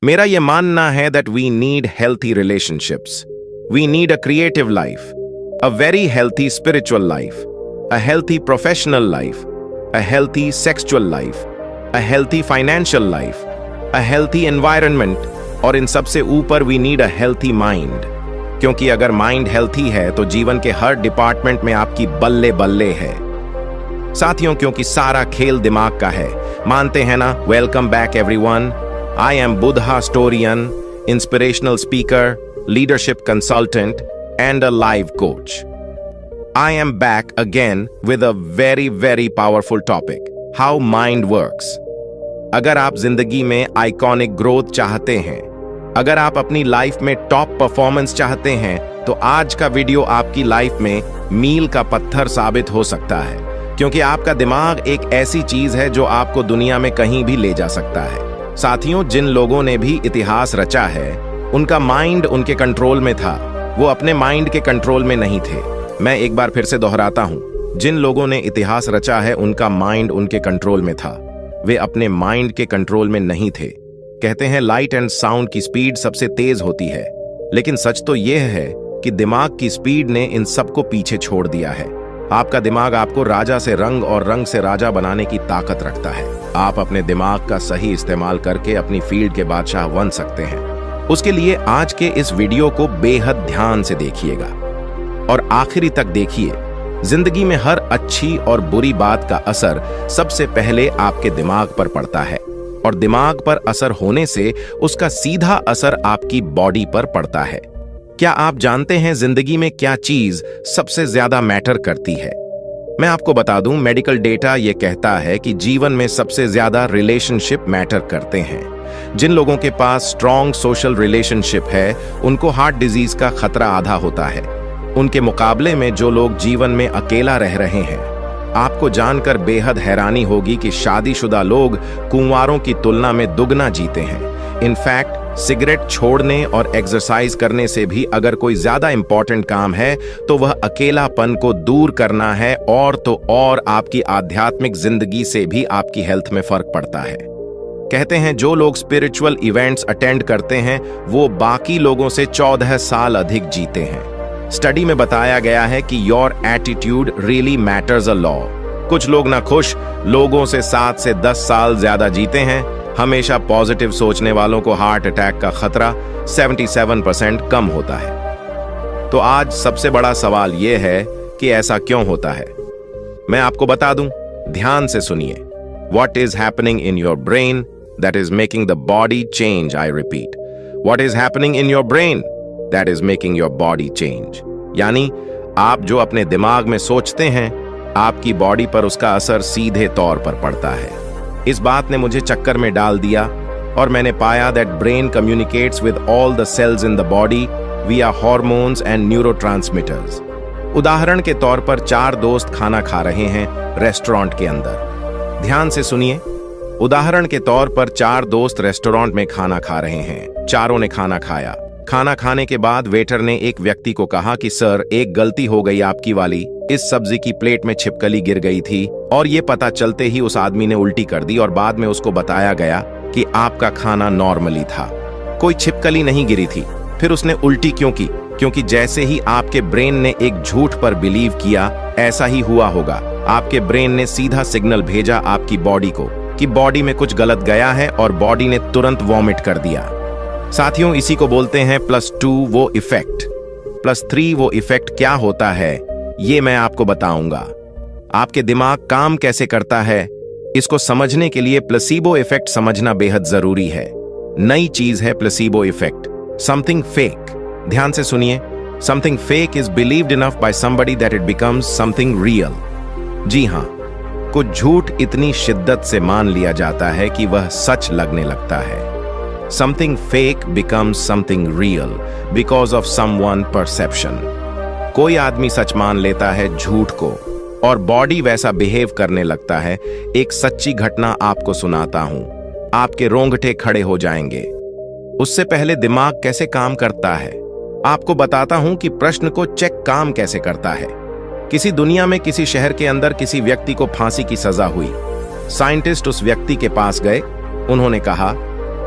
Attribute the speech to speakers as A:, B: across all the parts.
A: मेरा ये मानना है that we need healthy relationships, we need a creative life, a very healthy spiritual life, a healthy professional life, a healthy sexual life, a healthy financial life, a healthy environment और इन सबसे ऊपर we need a healthy mind. क्योंकि अगर mind healthy है तो जीवन के हर डिपार्टमेंट में आपकी बल्ले बल्ले है। साथियों, क्योंकि सारा खेल दिमाग का है। मानते हैं ना? Welcome back everyone. I am Buddha historian, inspirational speaker, leadership consultant, and a life coach. I am back again with a very, very powerful topic, how mind works. अगर आप जिंदगी में आइकॉनिक ग्रोथ चाहते हैं, अगर आप अपनी लाइफ में टॉप परफॉर्मेंस चाहते हैं, तो आज का वीडियो आपकी लाइफ में मील का पत्थर साबित हो सकता है। क्योंकि आपका दिमाग एक ऐसी चीज है जो आपको दुनिया में कहीं भी ले जा सकता है। साथियों, जिन लोगों ने भी इतिहास रचा है, उनका माइंड उनके कंट्रोल में था, वो अपने माइंड के कंट्रोल में नहीं थे। मैं एक बार फिर से दोहराता हूं, जिन लोगों ने इतिहास रचा है, उनका माइंड उनके कंट्रोल में था, वे अपने माइंड के कंट्रोल में नहीं थे। कहते हैं लाइट एंड साउंड की स्पीड सबसे तेज होती है, लेकिन सच तो यह है कि दिमाग की स्पीड ने इन सबको पीछे छोड़ दिया है। आपका दिमाग आपको राजा से रंग और रंग से राजा बनाने की ताकत रखता है। आप अपने दिमाग का सही इस्तेमाल करके अपनी फील्ड के बादशाह बन सकते हैं। उसके लिए आज के इस वीडियो को बेहद ध्यान से देखिएगा और आखिरी तक देखिए। जिंदगी में हर अच्छी और बुरी बात का असर सबसे पहले आपके दिमाग पर पड़ता है, और दिमाग पर असर होने से उसका सीधा असर आपकी बॉडी पर पड़ता है। क्या आप जानते हैं जिंदगी में क्या चीज सबसे ज्यादा मैटर करती है? मैं आपको बता दूं, मेडिकल डेटा यह कहता है कि जीवन में सबसे ज्यादा रिलेशनशिप मैटर करते हैं। जिन लोगों के पास स्ट्रॉन्ग सोशल रिलेशनशिप है, उनको हार्ट डिजीज का खतरा आधा होता है। उनके मुकाबले में जो लोग जीवन में अकेला रह रहे हैं, आपको जानकर बेहद हैरानी होगी कि शादीशुदा लोग कुंवारों की तुलना में दुगना जीते हैं। इनफैक्ट सिगरेट छोड़ने और एक्सरसाइज करने से भी अगर कोई ज्यादा इंपॉर्टेंट काम है तो वह अकेलापन को दूर करना है, और तो और आपकी आध्यात्मिक जिंदगी से भी आपकी हेल्थ में फर्क पड़ता है। कहते हैं जो लोग स्पिरिचुअल इवेंट्स अटेंड करते हैं, वो बाकी लोगों से 14 साल अधिक जीते हैं। स्टडी में बताया गया है कि your attitude really matters a lot. कुछ लोग ना खुश लोगों से 7 से 10 साल ज्यादा जीते हैं। हमेशा पॉजिटिव सोचने वालों को हार्ट अटैक का खतरा 77% कम होता है। तो आज सबसे बड़ा सवाल यह है कि ऐसा क्यों होता है? मैं आपको बता दूं, ध्यान से सुनिए। What is happening in your brain that is making the body change? I repeat, what is happening in your brain that is making your body change? यानी आप जो अपने दिमाग में सोचते हैं, आपकी बॉडी पर उसका असर सीधे तौर पर पड़ता है। इस बात ने मुझे चक्कर में डाल दिया और मैंने पाया that brain communicates with all the cells in the body via hormones and neurotransmitters. उदाहरण के तौर पर 4 दोस्त खाना खा रहे हैं रेस्टोरेंट के अंदर। ध्यान से सुनिए। उदाहरण के तौर पर 4 दोस्त रेस्टोरेंट में खाना खा रहे हैं। चारों ने खाना खाया। खाना खाने के बाद वेटर ने एक व्यक्ति को कहा कि सर, एक गलती हो गई आपकी वाली, इस सब्जी की प्लेट में छिपकली गिर गई थी, और ये पता चलते ही उस आदमी ने उल्टी कर दी और बाद में उसको बताया गया कि आपका खाना नॉर्मली था, कोई छिपकली नहीं गिरी थी। फिर उसने उल्टी क्यों की? क्योंकि जैसे ही आपके ब्रेन ने एक झूठ पर बिलीव किया, ऐसा ही हुआ होगा। आपके ब्रेन ने सीधा सिग्नल भेजा आपकी बॉडी को कि बॉडी में कुछ गलत गया है, और बॉडी ने तुरंत वॉमिट कर दिया। साथियों, इसी को बोलते हैं +2 वो इफेक्ट। +3 वो इफेक्ट क्या होता है, ये मैं आपको बताऊंगा। आपके दिमाग काम कैसे करता है, इसको समझने के लिए प्लेसिबो इफेक्ट समझना बेहद जरूरी है। नई चीज है प्लेसिबो इफेक्ट, समथिंग फेक। ध्यान से सुनिए। Something fake is believed enough by somebody that it becomes something real. जी हां, कुछ झूठ इतनी शिद्दत से मान लिया जाता है कि वह सच लगने लगता है। Something fake becomes something real because of someone perception. कोई आदमी सच मान लेता है झूठ को, और बॉडी वैसा बिहेव करने लगता है। एक सच्ची घटना आपको सुनाता हूं, आपके रोंगटे खड़े हो जाएंगे। उससे पहले दिमाग कैसे काम करता है आपको बताता हूं कि प्रश्न को चेक काम कैसे करता है। किसी दुनिया में किसी शहर के अंदर किसी व्यक्ति को फांसी की सजा हुई। साइंटिस्ट उस व्यक्ति के पास गए। उन्होंने कहा,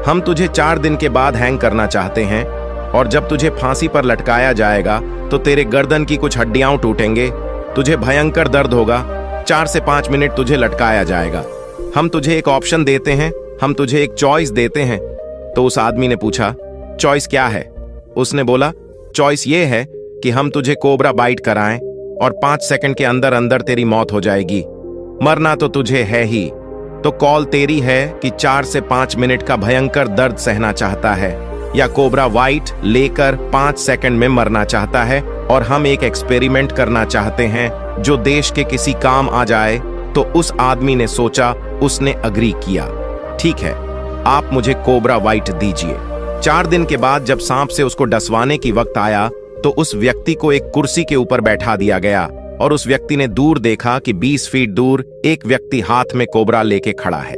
A: हम तुझे 4 दिन के बाद हैंग करना चाहते हैं, और जब तुझे फांसी पर लटकाया जाएगा तो तेरे गर्दन की कुछ हड्डियां टूटेंगे, तुझे भयंकर दर्द होगा, 4 से 5 मिनट तुझे लटकाया जाएगा। हम तुझे एक ऑप्शन देते हैं, हम तुझे एक चॉइस देते हैं। तो उस आदमी ने पूछा, चॉइस क्या है? उसने बोला, चॉइस ये है कि हम तुझे कोबरा बाइट कराएं और 5 सेकंड के अंदर अंदर तेरी मौत हो जाएगी। मरना तो तुझे है ही, तो कॉल तेरी है कि 4 से 5 मिनट का भयंकर दर्द सहना चाहता है, या कोबरा बाइट लेकर 5 सेकंड में मरना चाहता है। और हम एक एक्सपेरिमेंट करना चाहते हैं जो देश के किसी काम आ जाए। तो उस आदमी ने सोचा, उसने अग्री किया, ठीक है, आप मुझे कोबरा बाइट दीजिए। 4 दिन के बाद जब सांप से उसको डसवाने की वक्त आया तो उस व्यक्ति को एक कुर्सी के ऊपर बैठा दिया गया, और उस व्यक्ति ने दूर देखा कि 20 फीट दूर एक व्यक्ति हाथ में कोबरा लेके खड़ा है।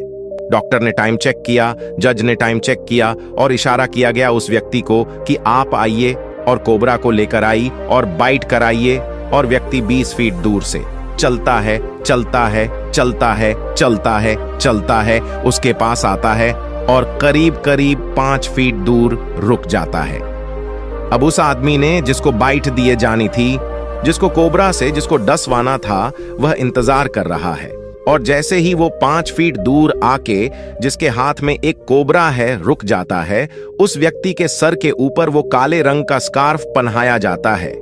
A: डॉक्टर ने टाइम चेक किया, जज ने टाइम चेक किया, और इशारा किया गया उस व्यक्ति को कि आप आइए और कोबरा को लेकर आई और बाइट कराइए। और व्यक्ति 20 फीट दूर से चलता है, चलता है, चलता है, चलता है, चलता है, उसके पास आता है और करीब करीब 5 फीट दूर रुक जाता है। अब उस आदमी ने जिसको बाइट दिए जानी थी, जिसको कोबरा से जिसको डसवाना था, वह इंतजार कर रहा है। और जैसे ही वो 5 फीट दूर आके जिसके हाथ में एक कोबरा है रुक जाता है, उस व्यक्ति के सर के ऊपर वो काले रंग का स्कार्फ पहनाया जाता है।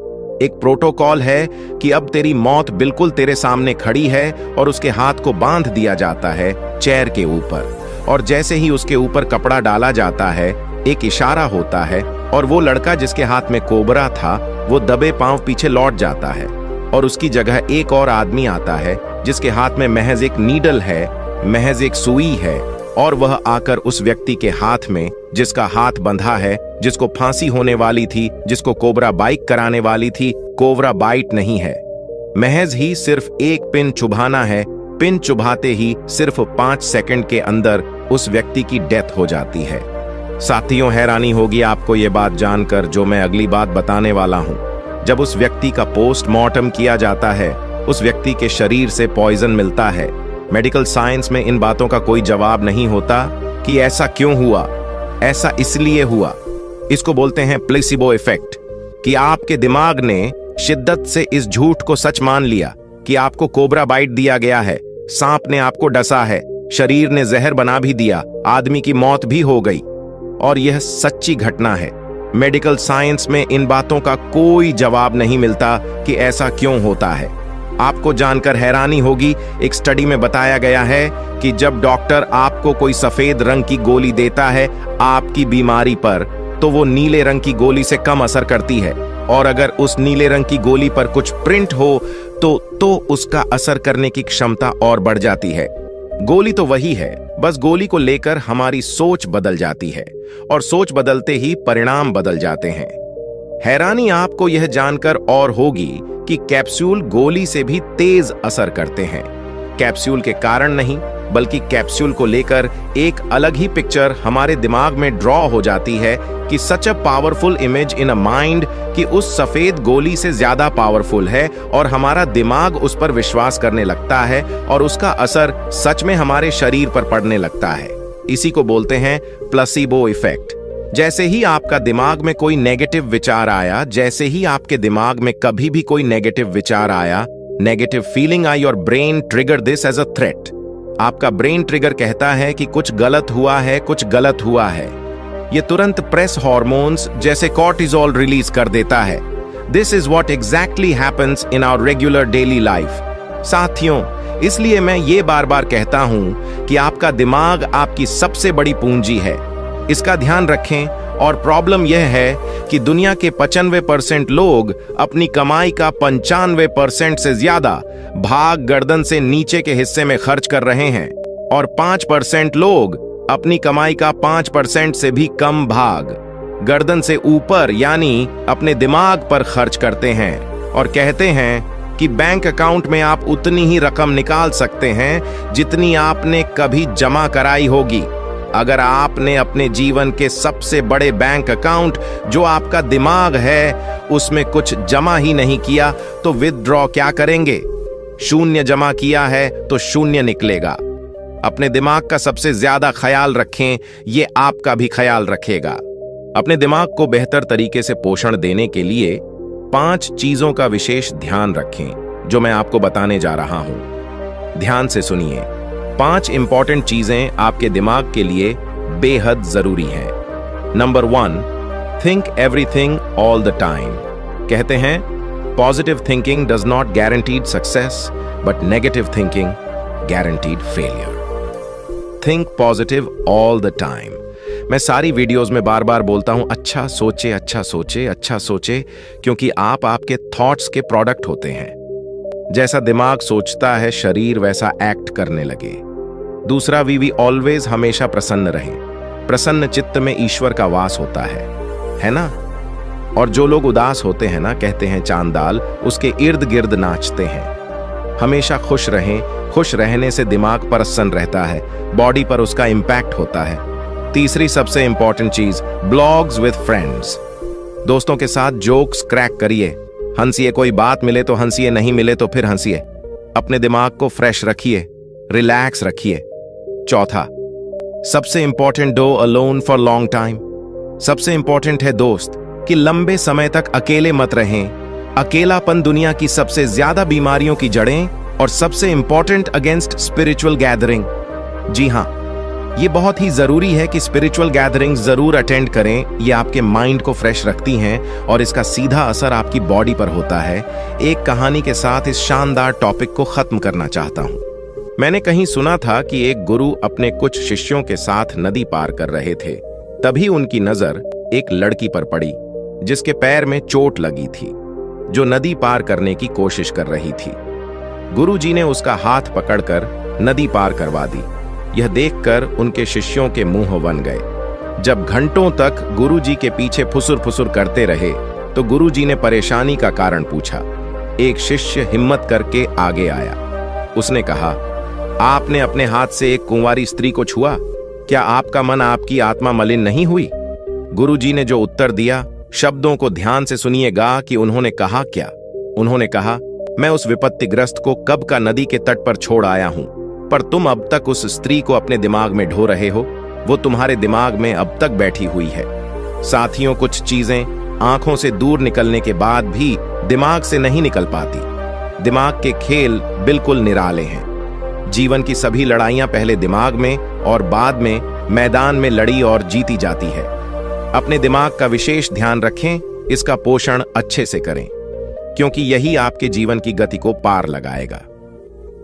A: एक प्रोटोकॉल है कि अब तेरी मौत बिल्कुल तेरे सामने खड़ी है, और उसके हाथ को बांध दिया जाता है चेयर के ऊपर। और जैसे ही उसके ऊपर कपड़ा डाला जाता है, एक इशारा होता है, और वो लड़का जिसके हाथ में कोबरा था वो दबे पांव पीछे लौट जाता है, और उसकी जगह एक और आदमी आता है जिसके हाथ में महज एक नीडल है, महज एक सुई है, और वह आकर उस व्यक्ति के हाथ में, जिसका हाथ बंधा है, जिसको फांसी होने वाली थी, जिसको कोबरा बाइट कराने वाली थी, कोबरा बाइट नहीं है, महज ही सिर्फ एक पिन चुभाना है। पिन चुभाते ही सिर्फ 5 सेकंड के अंदर उस व्यक्ति की डेथ हो जाती है। साथियों, हैरानी होगी आपको ये बात जानकर जो मैं अगली बात बताने वाला हूं। जब उस व्यक्ति का पोस्टमार्टम किया जाता है, उस व्यक्ति के शरीर से पॉइजन मिलता है। मेडिकल साइंस में इन बातों का कोई जवाब नहीं होता कि ऐसा क्यों हुआ, ऐसा इसलिए हुआ। इसको बोलते हैं प्लेसिबो इफेक्ट, कि आपके दिमाग ने शिद्दत से इस झूठ को सच मान लिया कि आपको कोबरा बाइट दिया गया है, सांप ने आपको डसा है, शरीर ने जहर बना भी दिया, आदमी की मौत भी हो गई, और यह सच्ची घटना है। मेडिकल साइंस में इन बातों का कोई जवाब नहीं मिलता कि ऐसा क्यों होता है। आपको जानकर हैरानी होगी, एक स्टडी में बताया गया है कि जब डॉक्टर आपको कोई सफेद रंग की गोली देता है आपकी बीमारी पर, तो वो नीले रंग की गोली से कम असर करती है, और अगर उस नीले रंग की गोली पर कुछ प्रिंट हो तो उसका असर करने की क्षमता और बढ़ जाती है। गोली तो वही है, बस गोली को लेकर हमारी सोच बदल जाती है, और सोच बदलते ही परिणाम बदल जाते हैं। हैरानी आपको यह जानकर और होगी कि कैप्सूल गोली से भी तेज असर करते हैं। कैप्सूल के कारण नहीं, बल्कि कैप्सूल को लेकर एक अलग ही पिक्चर हमारे दिमाग में ड्रॉ हो जाती है कि सच a powerful image in a mind, कि उस सफेद गोली से ज्यादा पावरफुल है, और हमारा दिमाग उस पर विश्वास करने लगता है, और उसका असर सच में हमारे शरीर पर पड़ने लगता है। इसी को बोलते हैं प्लेसिबो इफेक्ट। जैसे ही आपका दिमाग में कोई नेगेटिव विचार आया, जैसे ही आपके दिमाग में कभी भी कोई नेगेटिव विचार आया, नेगेटिव फीलिंग आई, और brain trigger this as a threat. आपका ब्रेन ट्रिगर कहता है कि कुछ गलत हुआ है, कुछ गलत हुआ है। ये तुरंत प्रेस हार्मोन्स जैसे कॉर्टिसोल रिलीज कर देता है। This is what exactly happens in our regular daily life. साथियों, इसलिए मैं ये बार बार कहता हूं कि आपका दिमाग आपकी सबसे बड़ी पूंजी है, इसका ध्यान रखें। और प्रॉब्लम यह है कि दुनिया के 95% लोग अपनी कमाई का 95% से ज्यादा भाग गर्दन से नीचे के हिस्से में खर्च कर रहे हैं, और 5% लोग अपनी कमाई का 5% से भी कम भाग गर्दन से ऊपर यानी अपने दिमाग पर खर्च करते हैं, और कहते हैं कि बैंक अकाउंट में आप उतनी ही रकम निकाल सकते हैं जितनी आपने कभी जमा कराई होगी। अगर आपने अपने जीवन के सबसे बड़े बैंक अकाउंट जो आपका दिमाग है उसमें कुछ जमा ही नहीं किया तो विथड्रॉ क्या करेंगे? शून्य जमा किया है तो शून्य निकलेगा। अपने दिमाग का सबसे ज्यादा ख्याल रखें, ये आपका भी ख्याल रखेगा। अपने दिमाग को बेहतर तरीके से पोषण देने के लिए 5 चीजों का विशेष ध्यान रखें, जो मैं आपको बताने जा रहा हूं। ध्यान से सुनिए। 5 इंपॉर्टेंट चीजें आपके दिमाग के लिए बेहद जरूरी हैं। Number 1, think everything all the time. कहते हैं positive thinking does not guaranteed success, but negative thinking guaranteed failure. Think positive all the time. मैं सारी वीडियोस में बार बार बोलता हूं, अच्छा सोचे, अच्छा सोचे, अच्छा सोचे, क्योंकि आप आपके थॉट्स के प्रोडक्ट होते हैं। जैसा दिमाग सोचता है, शरीर वैसा एक्ट करने लगे। दूसरा, वी ऑलवेज, हमेशा प्रसन्न रहें। प्रसन्न चित्त में ईश्वर का वास होता है ना? और जो लोग उदास होते हैं ना, कहते हैं चांदाल, उसके इर्द गिर्द नाचते हैं। हमेशा खुश रहें। खुश रहने से दिमाग प्रसन्न रहता है, बॉडी पर उसका इंपैक्ट होता है। तीसरी सबसे इंपॉर्टेंट चीज, ब्लॉग्स विद फ्रेंड्स। दोस्तों के साथ जोक्स क्रैक करिए, हंसिए। कोई बात मिले तो हंसिए, नहीं मिले तो फिर हंसिए। अपने दिमाग को फ्रेश रखिए, रिलैक्स रखिए। चौथा, सबसे important, do alone for long time. सबसे इंपॉर्टेंट है दोस्त कि लंबे समय तक अकेले मत रहें। अकेलापन दुनिया की सबसे ज्यादा बीमारियों की जड़ें और सबसे इंपॉर्टेंट अगेंस्ट स्पिरिचुअल गैदरिंग। जी हां, ये बहुत ही जरूरी है कि स्पिरिचुअल गैदरिंग जरूर अटेंड करें। ये आपके माइंड को फ्रेश रखती हैं और इसका सीधा असर आपकी बॉडी पर होता है। एक कहानी के साथ इस शानदार टॉपिक को खत्म करना चाहता हूं। मैंने कहीं सुना था कि एक गुरु अपने कुछ शिष्यों के साथ नदी पार कर रहे थे। तभी उनकी नजर एक लड़की पर पड़ी जिसके पैर में चोट लगी थी, जो नदी पार करने की कोशिश कर रही थी। गुरुजी ने उसका हाथ पकड़कर नदी पार करवा दी। यह देखकर उनके शिष्यों के मुंह बन गए। जब घंटों तक गुरुजी के पीछे फुसुर फुसुर करते रहे तो गुरुजी ने परेशानी का कारण पूछा। एक शिष्य हिम्मत करके आगे आया। उसने कहा, आपने अपने हाथ से एक कुंवारी स्त्री को छुआ? क्या आपका मन, आपकी आत्मा मलिन नहीं हुई? गुरुजी ने जो उत्तर दिया, शब्दों को ध्यान से सुनिएगा कि उन्होंने कहा क्या। उन्होंने कहा, मैं उस विपत्तिग्रस्त को कब का नदी के तट पर छोड़ आया हूं, पर तुम अब तक उस स्त्री को अपने दिमाग में ढो रहे हो। वो तुम्हारे दिमाग में अब तक बैठी हुई है। साथियों, कुछ चीजें आंखों से दूर निकलने के बाद भी दिमाग से नहीं निकल पाती। दिमाग के खेल बिल्कुल निराले हैं। जीवन की सभी लड़ाइयां पहले दिमाग में और बाद में मैदान में लड़ी और जीती जाती है। अपने दिमाग का विशेष ध्यान रखें, इसका पोषण अच्छे से करें, क्योंकि यही आपके जीवन की गति को पार लगाएगा।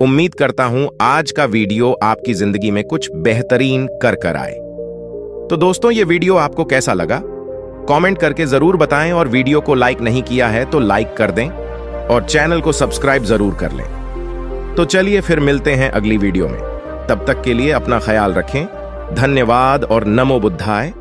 A: उम्मीद करता हूं आज का वीडियो आपकी जिंदगी में कुछ बेहतरीन कर आए। तो दोस्तों, ये वीडियो आपको कैसा लगा? कमेंट करके जरूर बताएं, और वीडियो को लाइक नहीं किया है तो लाइक कर दें और चैनल को सब्सक्राइब जरूर कर लें। तो चलिए फिर मिलते हैं अगली वीडियो में। तब तक के लिए अपना ख्याल रखें। धन्यवाद और नमो बुद्धाय।